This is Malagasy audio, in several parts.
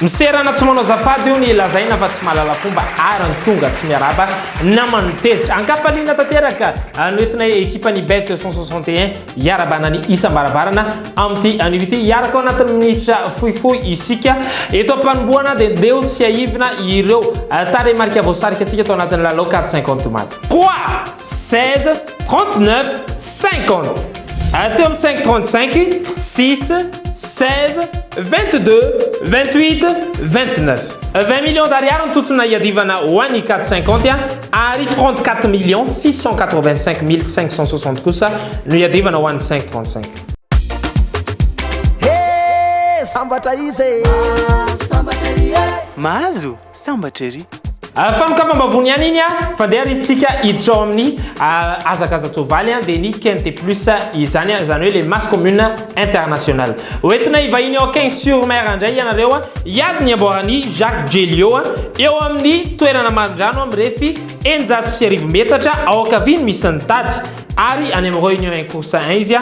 Miserana tsy manao azafady io ny lazaina fa tsy mahalala fomba arany tonga tsy miaraba namanotezitra ankafaliana tanteraka noentina ekipany bet 161 iarabana ny isam-baravarana amin'ity anivity iaraka ao anatin'ny minitra fohifohy isika eto am-panomboana dia ndeo tsy aivina ireo taremarika voasarika antsika atao anatin'ny lalao 450 maty 3 16 39 50 teo amin'ny 535 6 16 22 28 29 20 millions d'ariary totona iadivana ho an'ny 450 ary 34 millions 685 560 kosa no iadivana ho an'ny 535 sambatra izy mahazo sambatra ery fanokafam-bavony ihany iny fandeha rytsika hiditra ao amin'ny azakazatsovaly dia ny quinte plus izany hoe le masse commune internationale hoentina ivahiny ao 15 sur mer indray ianareo iady ny amboarany Jacques Gelio eo amin'ny toerana marindrano amin'ny refy 1 metatra ao ankaviny misy ny tady ary any amin'ny réunion course 1 izy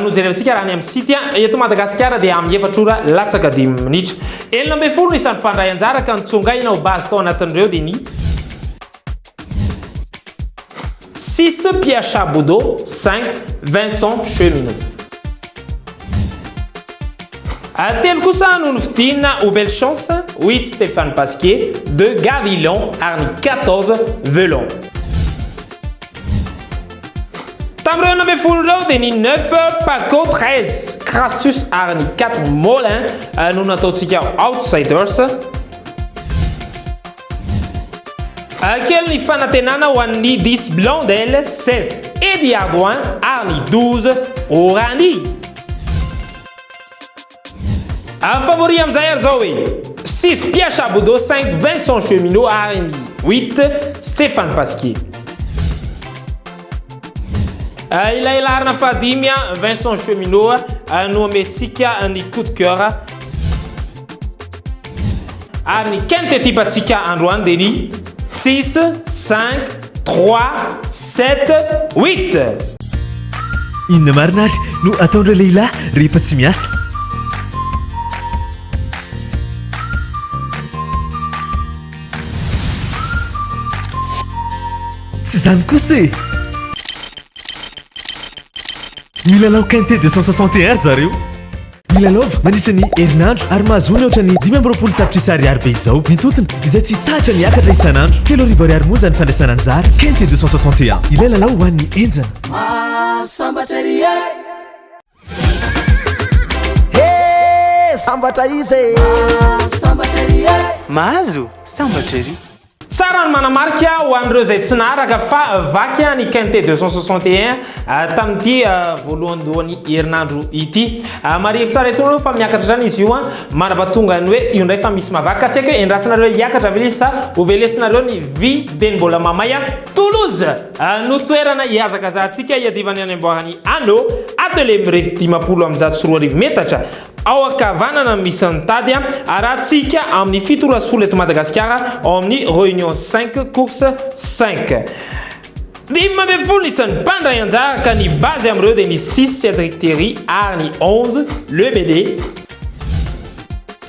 no jerevantsika raha ny amin'ny site eto Madagasikara dia amin'ny efatrora latsaka 10 minitra 70 isan'ny mpandray anjara ka nitsongaina ho base tao anatin'ireo dia ny 6 Pierre Chaboudot 5 Vincent Cheminot telo kosa no nividina au belle chance 8 Stéphane Pasquier 2 Gavillon ary ny 14 Velon tamin'ireo nambe folo ireo dia ny 9 Paco 13 Crassus ary ny 4 Molin no nataontsika outsiders kely ny fanantenana ho an'ny 10 Blondel 16 Eddie Ardouin ary ny 12 Orani favori amin'izay ary zao hoe 6 Pierre Chaboudot 5 Vincent Cheminot ary ny 8 Stéphane Pasquier ilailarina fadimy Vincent Cheminot no ametsika ny coup de cœur ary ny quinte type atsika androany dia ny 6 5 3 7 8 inona marina ary no ataondreo lehilahy rehefa tsy miasa tsy zany kosa e milalao quinte 261 zareo milalaova mandritra ny herinandro ary mahazony ohatra ny 5 tapitrisy ariary be izao mintotona izay tsy hitsahatra niakatra isanandro kelo arivo ariary monja ny fandraisana anjara quinte 261 ilay lalao ho an'ny enjana sambatra ery sambatra izy mahazo sambatra ery tsara ny manamarika ho an'ireo izay tsy naharaka fa vaky ny quinte 261 tamin'ity voalohandohan'ny herinandro ity marivo tsara eto fa miakatra zany izy io manabatonga ny hoe io ndray fa misy mavaky ka tsy haiko hoe endrasinareo hiakatra ve izy sa hovelesinareo ny vy deny mbola mamay Toulouse no toerana hiazakazantsika hiadivany any amboarany ano atelier mirefy 10 metatra ao ankavanana misy ny tady arahantsika amin'ny fitorazafolo eto Madagasikara ao amin'ny réunion 5 course 5 50 isan'ny mpandray anjara ka ny base amin'ireo dia ny 6 Cédric Terry ary ny 11 Le Bélé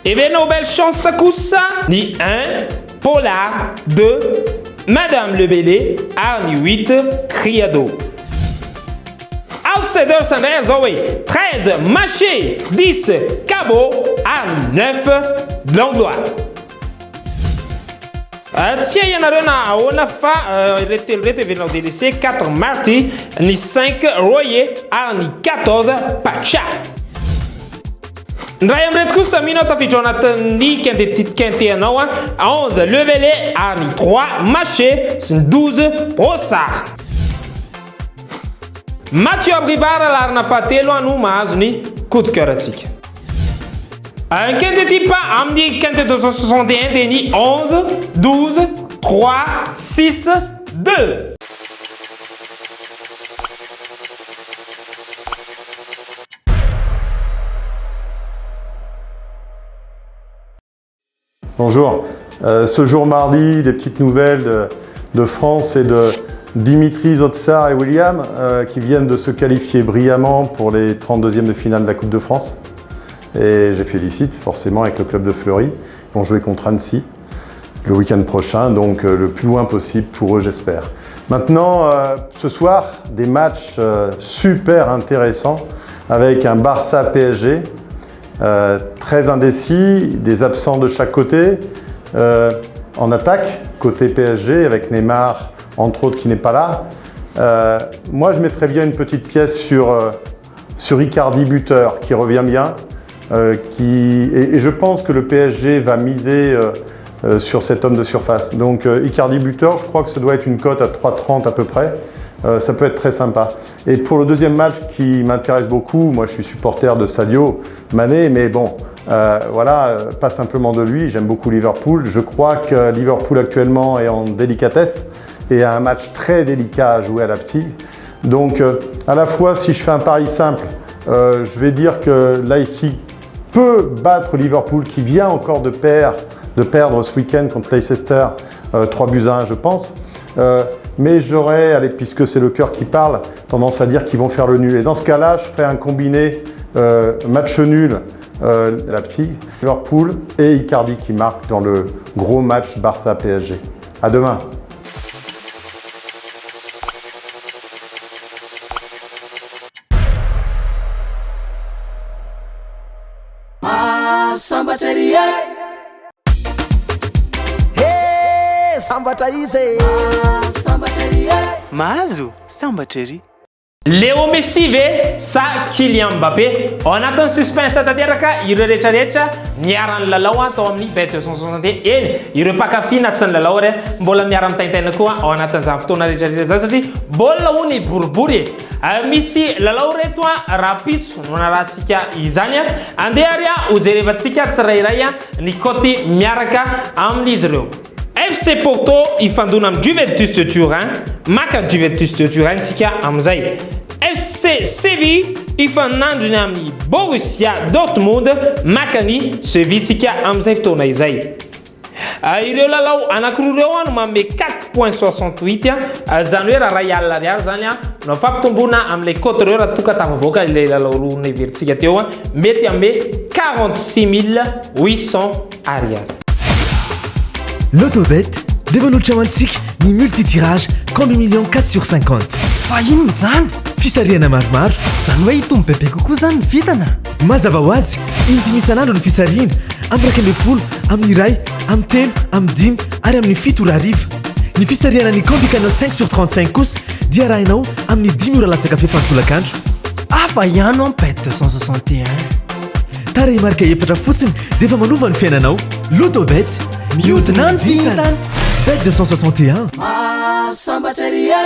evenao belle chance kosa ny 1 Pollard 2 Madame Le Bélé ary ny 8 Criado outsiders indray zao hoe 13 Maché 10 Cabot ary 9 Langlois tsy ianareo na ahoana fa retelo reto evenao délaissé 4 Marty ny 5 Royer ary ny 14 Pacha ndray amin'reto kosa mino tafiditra ao anatin'ny quinte anao 11 Le Bélé ary ny 3 Maché sy ny 12 Brossard Mathieu Abrivard larina fahatelo no mahazo ny coup de cœur atsika quinte type amin'ny quinte 261 dia ny 11 12 3 6 2 Bonjour. Ce jour mardi, des petites nouvelles de France et de Dimitri Zotsar et William qui viennent de se qualifier brillamment pour les 32e de finale de la Coupe de France. Et je les félicite forcément avec le club de Fleury. Ils vont jouer contre Annecy le week-end prochain, donc le plus loin possible pour eux, j'espère. Maintenant, ce soir, des matchs super intéressants avec un Barça-PSG, très indécis, des absents de chaque côté. En attaque, côté PSG, avec Neymar, entre autres, qui n'est pas là. Moi, je mettrais bien une petite pièce sur Icardi, buteur, qui revient bien. Et je pense que le PSG va miser sur cet homme de surface. Donc Icardi buteur, je crois que ça doit être une cote à 3,30 à peu près. Ça peut être très sympa. Et pour le deuxième match qui m'intéresse beaucoup, moi je suis supporter de Sadio Mané, mais bon, voilà, pas simplement de lui, j'aime beaucoup Liverpool. Je crois que Liverpool actuellement est en délicatesse et a un match très délicat à jouer à Leipzig. Donc à la fois, si je fais un pari simple, je vais dire que Leipzig peut battre Liverpool qui vient encore de perdre ce week-end contre Leicester 3-1, je pense. Mais j'aurais, allez, puisque c'est le cœur qui parle, tendance à dire qu'ils vont faire le nul. Et dans ce cas-là, je ferai un combiné match nul Leipzig, Liverpool et Icardi qui marque dans le gros match Barça-PSG. À demain. Sambateria. Hey, sambatra izy. Sambateria. Mahazo sambatra ery. Léo Messi ve sa Kylian Mbappé ao anatin'ny suspense tanteraka ireo rehetrarehetra niaran'ny lalao tao amin'ny bet 261 eny ireo mpakafy na tsy ny lalao ary mbola miara mitaintaina koa ao anatin'izany fotoana rehetrarehetra zany satria baolina hony boribory misy lalao reto rapitso no narahantsika izany andeha ary hojerevantsika tsirairay ny koty miaraka amin'izy ireo. FC Porto ifandona amin'ny Juventus de Turin, maka Juventus de Turin tsika amin'izay. FC Séville ifanandrony amin'ny Borussia Dortmund, maka ny Séville tsika amin'izay fotoana izay. Ireo lalao anankiroa ireo no manome 4.68 zany hoe raha ray alina ariary zany no fampitombona amin'ilay cote ireo raha toka tafavoaka ilay lalao roa neverintsika teo mety amin'ny 46 800 ariary. L'autobet devanolotra ho antsika ny multitirage combi million 4/50. Fa ino zany? Fisariana maromaro. Zany hoe hitombo bebe kokoa zany ny vitana. Mazava ho azy, indimy isan'andro ny fisariana, amin'ny 10, amin'ny 1, amin'ny 3, amin'ny 5 ary amin'ny 7 hariva. Ny fisariana ny combi canal 5/35 kosa dia arahinao amin'ny 10 ora latsaka fefantolakandro. Afa ihany ao bet 261. Tarehy marika efatra fotsiny dia efa manova ny fiainanao. L'autobet mihodina ny vitana. Bet 261. Sambateria.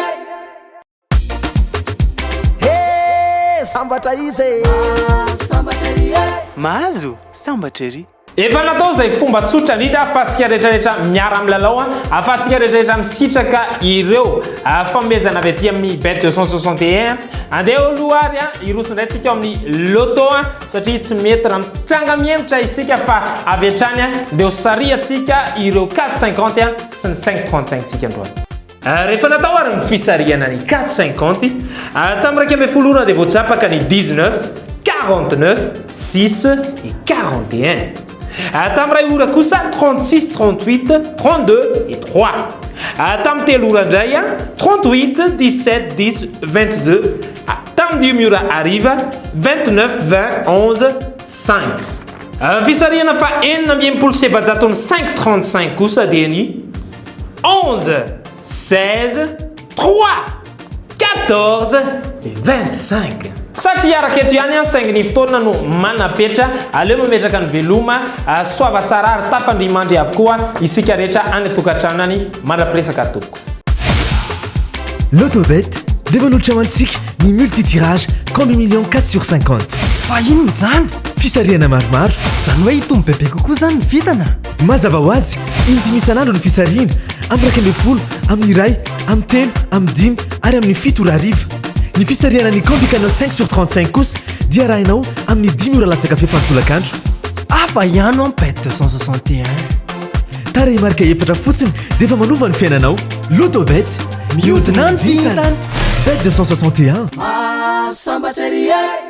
Hey, sambatra izy. Sambateria. Mahazo sambatra ery. Efa natao zay fomba tsotra indrindra ahafahantsika rehetrarehetra miara amin'ny lalao ahafahantsika rehetrarehetra misitraka ireo fanomezana avy aty amin'ny bet 261 andeha aloha ary iroso indray tsika amin'ny loto satria tsy mety raha mitranga mihemotra isika fa avy hatrany dia ho sariatsika ireo 450 sy ny 535 tsika androany. Rehefa natao ary ny fisariana ny 450 tamin'ny 12 dia voatsapaka ny 19 49 6 et 41. Tamin'ny ray ora kosa 36 38 32 et 3. Tamin'ny telo ora indray 38 17 10 22. Tamin'ny dimy ora ariva 29 20 11 5. Fisariana fa enina amby enimpolo sy efajato ny 535 kosa dia ny 11 16 3 14 et 25. Satria araka eto ihany saingy ny fotoana no manapetra aleo mametraka ny veloma soava tsara ary tafandrimandry avokoa isika rehetra any tokantranony mandrapiresaka tompoko. L'autobet devanolotra ho antsika ny multitirage combi million 4/50. Fa ino zany? Fisariana maromaro. Zany hoe hitombo bebe kokoa zany ny vitana. Mazava ho azy, indimy isan'andro ny fisariana, amin'ny 10, amin'ny 1, amin'ny 3, amin'ny 5 ary amin'ny 7 ora hariva. Ny fisariana ny combi canal 5/35 kosa dia arahinao amin'ny 10 ora latsaka fefantolakandro. Afa ihany ao bet 261. tare marika efatra fotsiny dia efa manova ny fiainanao lotobet mihodina ny vitana bet 261 Sambateria